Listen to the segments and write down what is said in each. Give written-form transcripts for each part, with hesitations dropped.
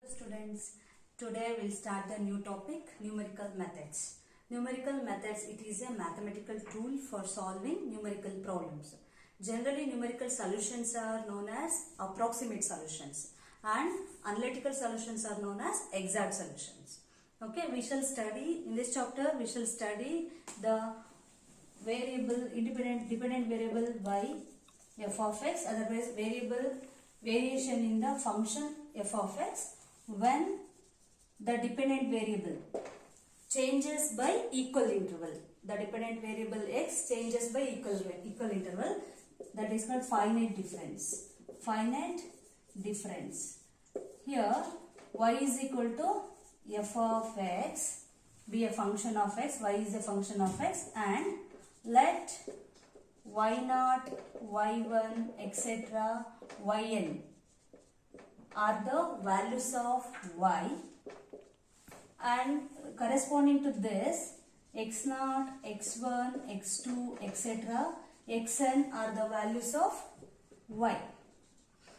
Students, today we'll start the new topic, numerical methods. Numerical methods, it is a mathematical tool for solving numerical problems. Generally, numerical solutions are known as approximate solutions and analytical solutions are known as exact solutions. Okay, we shall study, in this chapter, we shall study the variable, dependent variable y f of x, otherwise variation in the function f of x when the dependent variable changes by equal interval. The dependent variable x changes by equal interval, that is called finite difference. Finite difference. Here y is equal to f of x be a function of x, y is a function of x, and let y0, y1, etc. yn are the values of y, and corresponding to this x0, x1, x2, etc. xn are the values of y.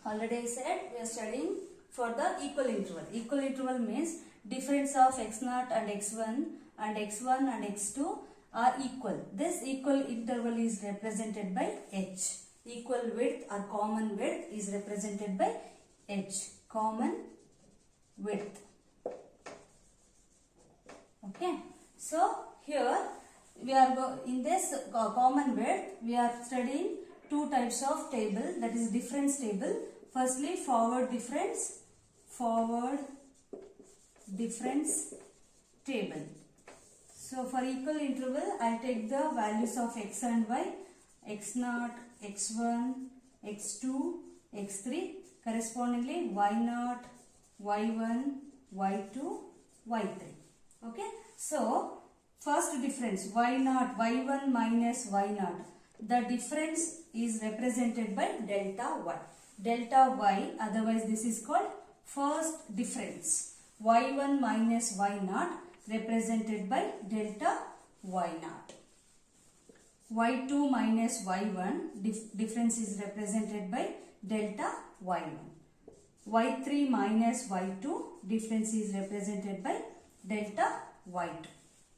Already I said we are studying for the equal interval. Equal interval means difference of x0 and x1 and x1 and x2 are equal. This equal interval is represented by h. Equal width or common width is represented by h. Common width. Okay. So here we are in this common width we are studying two types of table, that is difference table. Firstly, forward difference table. So for equal interval I will take the values of x and y, x0, x1, x2, x3, correspondingly y0, y1, y2, y3. Okay. So first difference y0, y1 minus y0. The difference is represented by delta y. Delta y, otherwise this is called first difference. y1 minus y0 represented by delta y0. y2 minus y1 difference is represented by delta y1. y3 minus y2 difference is represented by delta y2.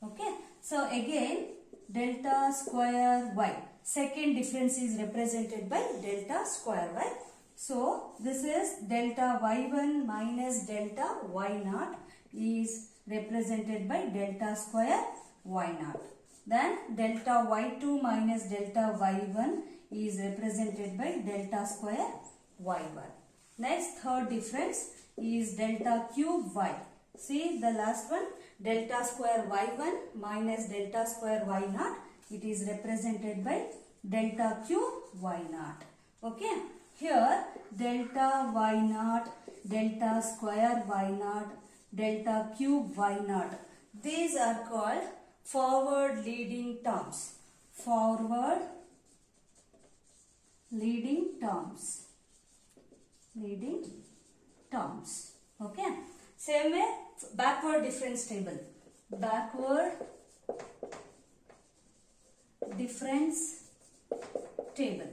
Okay. So again delta square y. Second difference is represented by delta square y. So this is delta y1 minus delta y0 is represented by delta square y0. Then delta y2 minus delta y1 is represented by delta square y1. Next, third difference is delta cube y. See the last one, delta square y1 minus delta square y0. It is represented by delta cube y0. Okay. Here delta y0, delta square y0, delta cube y0. These are called forward leading terms. Forward leading terms. Leading terms. Okay. Same way, backward difference table. Backward difference table.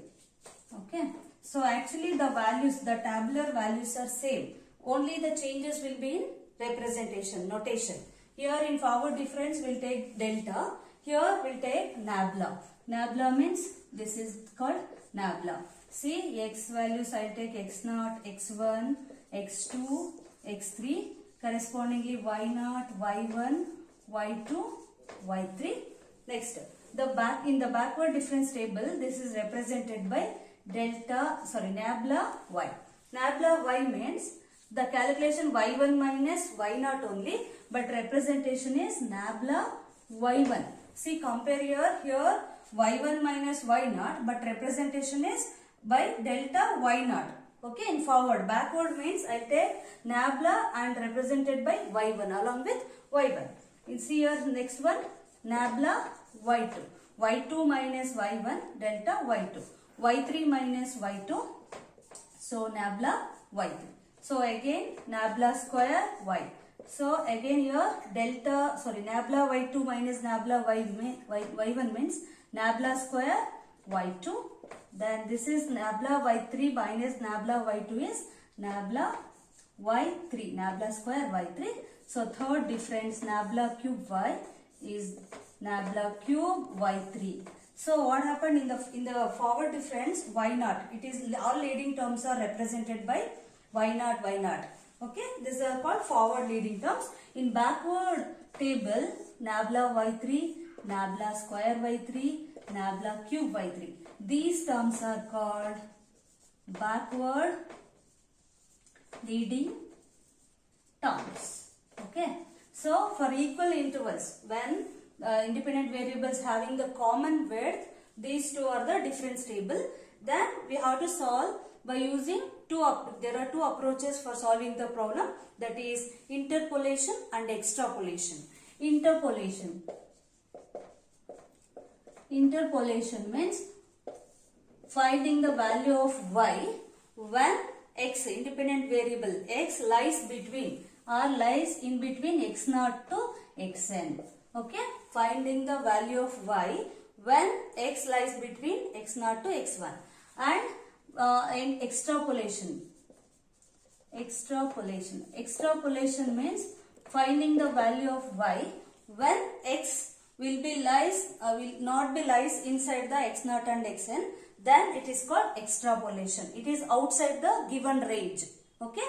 Okay. So actually the values, the tabular values are same. Only the changes will be in representation, notation. Here in forward difference we will take delta. Here we will take nabla. Nabla means this is called nabla. See x values I will take x0, x1, x2, x3. Correspondingly y0, y1, y2, y3. Next, in the backward difference table, this is represented by nabla y. Nabla y means the calculation y1 minus y0 only, but representation is nabla y1. See, compare here y1 minus y0, but representation is by delta y0. Okay, in forward. Backward means I take nabla and represented by y1 along with y1. You see here next one, nabla y2. y2 minus y1, delta y2. y3 minus y2, so nabla y3. So again nabla square y. So again here nabla y2 minus nabla y1 means nabla square y2. Then this is nabla y3 minus nabla y2 is nabla y3, nabla square y3. So third difference, nabla cube y is nabla cube y3. So what happened in the forward difference, y0? It is all leading terms are represented by y0, y0. Okay, these are called forward leading terms. In backward table, nabla y3, nabla square y3, nabla cube y3. These terms are called backward leading terms. Okay. So for equal intervals, when independent variables having the common width, these two are the difference table. Then we have to solve by using there are two approaches for solving the problem, that is interpolation and extrapolation. Interpolation means finding the value of y when x, independent variable x, lies between or lies in between x0 to xn. Okay, finding the value of y when x lies between x0 to x1. And in extrapolation means finding the value of y when x will not be lies inside the x0 and xn, then it is called extrapolation. It is outside the given range. Okay,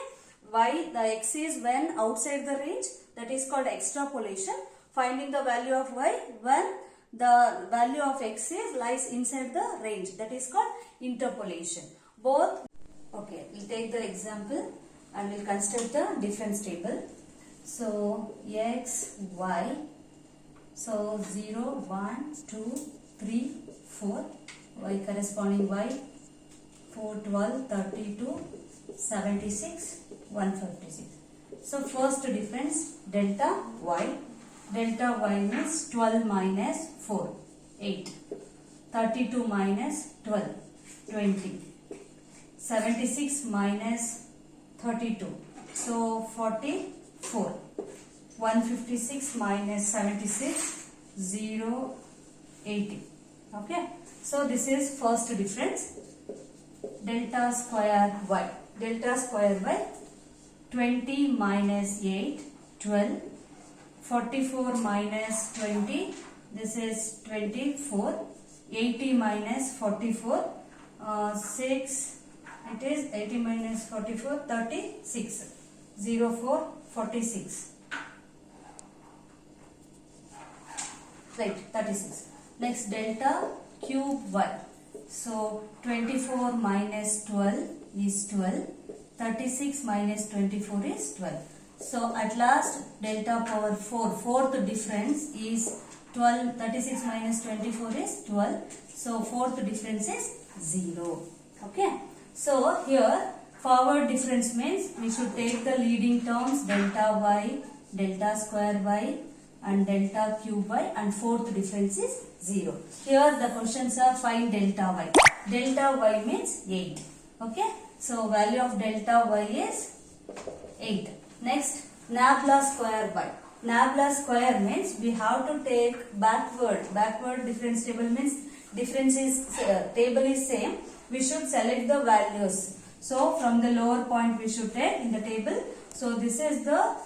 the x is when outside the range, that is called extrapolation. Finding the value of y when the value of x lies inside the range, that is called interpolation. Both. Okay, we'll take the example and we'll construct the difference table. So x, y, so 0, 1, 2, 3, 4, y corresponding y, 4, 12, 32, 76, 156. So first difference, delta y means 12 minus 4, 8, 32 minus 12, 20, 76 minus 32, so 44, 156 minus 76, 0, 80. Okay, so this is first difference, delta square y. 20 minus 8, 12, 44 minus 20, this is 24, 80 minus 44, 6, it is 80 minus 44, 36, 0, 4, 46. Right, 36. Next, delta cube y. So 24 minus 12 is 12. 36 minus 24 is 12. So at last, delta power 4, fourth difference is 12. 36 minus 24 is 12. So fourth difference is 0. Okay. So here forward difference means we should take the leading terms delta y, delta square y, and delta cube y, and fourth difference is 0. Here the questions are find delta y. Delta y means 8. Okay. So value of delta y is 8. Next, nabla square y. Nabla square means we have to take backward difference table means difference is table is same. We should select the values. So from the lower point we should take in the table. So this is the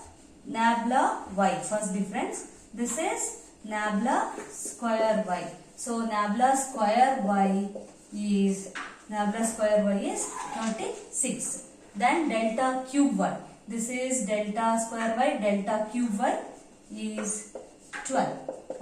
nabla y, first difference. This is nabla square y. So nabla square y is 36. Then delta cube y. This is delta square y, delta cube y is 12.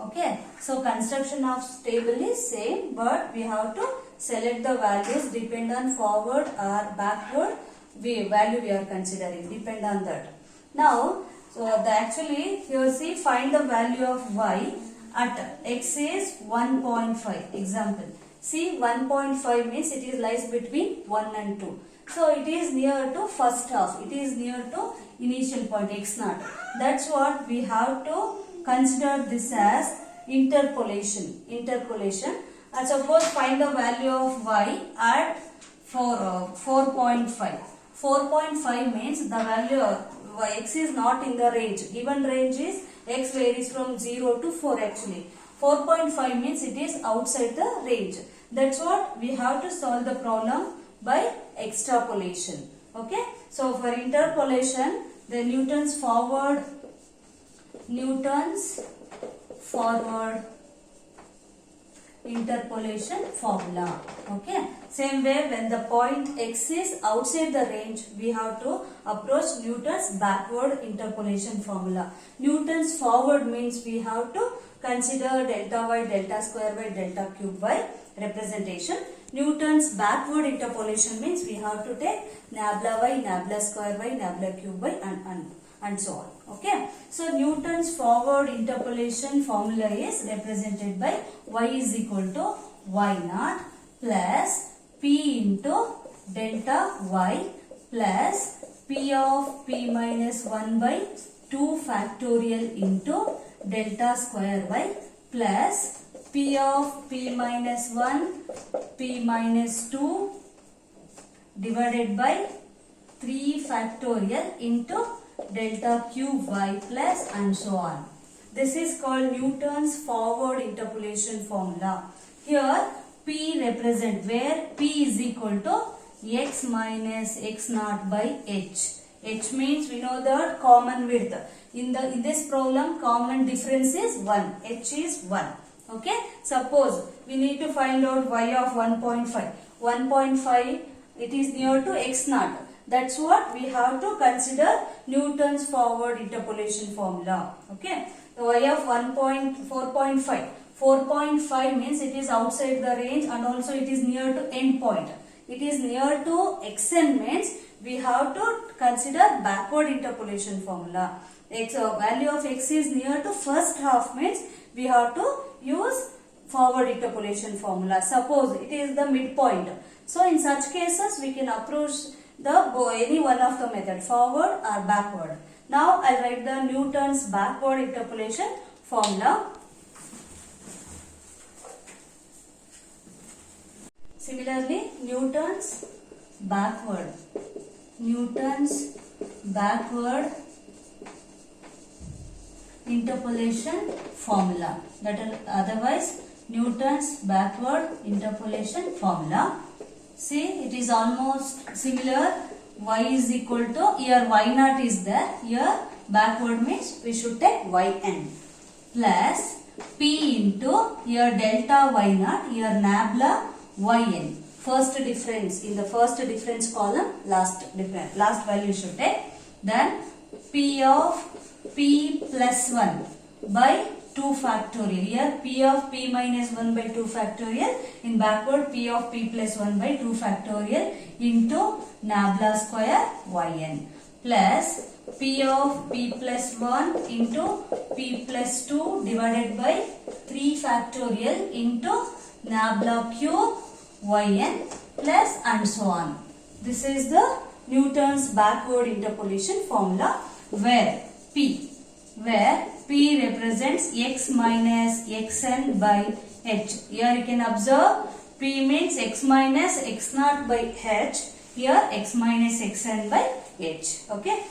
Okay. So construction of table is same, but we have to select the values depend on forward or backward value we are considering. Depend on that. Now, so actually here see find the value of y at x is 1.5. Example. See 1.5 means it is lies between 1 and 2. So it is near to first half. It is near to initial point x0. That's what we have to consider this as interpolation. And suppose find the value of y at 4.5. 4.5 means the value of x is not in the range. Given range is x varies from 0 to 4 actually. 4.5 means it is outside the range. That's what we have to solve the problem by extrapolation. Okay, so for interpolation, the Newton's forward interpolation formula. Okay, same way when the point x is outside the range, we have to approach Newton's backward interpolation formula. Newton's forward means we have to consider delta y, delta square y, delta cube y representation. Newton's backward interpolation means we have to take nabla y, nabla square y, nabla cube y and so on. Okay, so Newton's forward interpolation formula is represented by y is equal to y naught plus p into delta y plus p of p minus 1 by 2 factorial into delta square y plus p of p minus 1 p minus 2 divided by 3 factorial into delta cube y plus and so on. This is called Newton's forward interpolation formula. Here P represent where P is equal to x minus x naught by h. H means we know the common width. In this problem common difference is 1. H is 1. Okay. Suppose we need to find out y of 1.5. 1.5 it is near to x naught. That's what we have to consider Newton's forward interpolation formula. Okay. The y of 4.5. 4.5 means it is outside the range and also it is near to end point. It is near to xn means we have to consider backward interpolation formula. Value of x is near to first half means we have to use forward interpolation formula. Suppose it is the midpoint. So in such cases we can approach any one of the method, forward or backward. Now I will write the Newton's backward interpolation formula. Similarly, Newton's backward interpolation formula. That is otherwise Newton's backward interpolation formula. See, it is almost similar. Y is equal to, here y naught is there. Here backward means we should take yn plus p into here delta y naught, here nabla yn. First difference in the first difference column, last value should take. Then p of p plus 1 by 2 factorial. Here p of p minus 1 by 2 factorial. In backward p of p plus 1 by 2 factorial into nabla square yn plus p of p plus 1 into p plus 2 divided by 3 factorial into nabla cube yn plus and so on. This is the Newton's backward interpolation formula where p represents x minus xn by h. Here you can observe p means x minus x naught by h. Here x minus xn by h. Okay.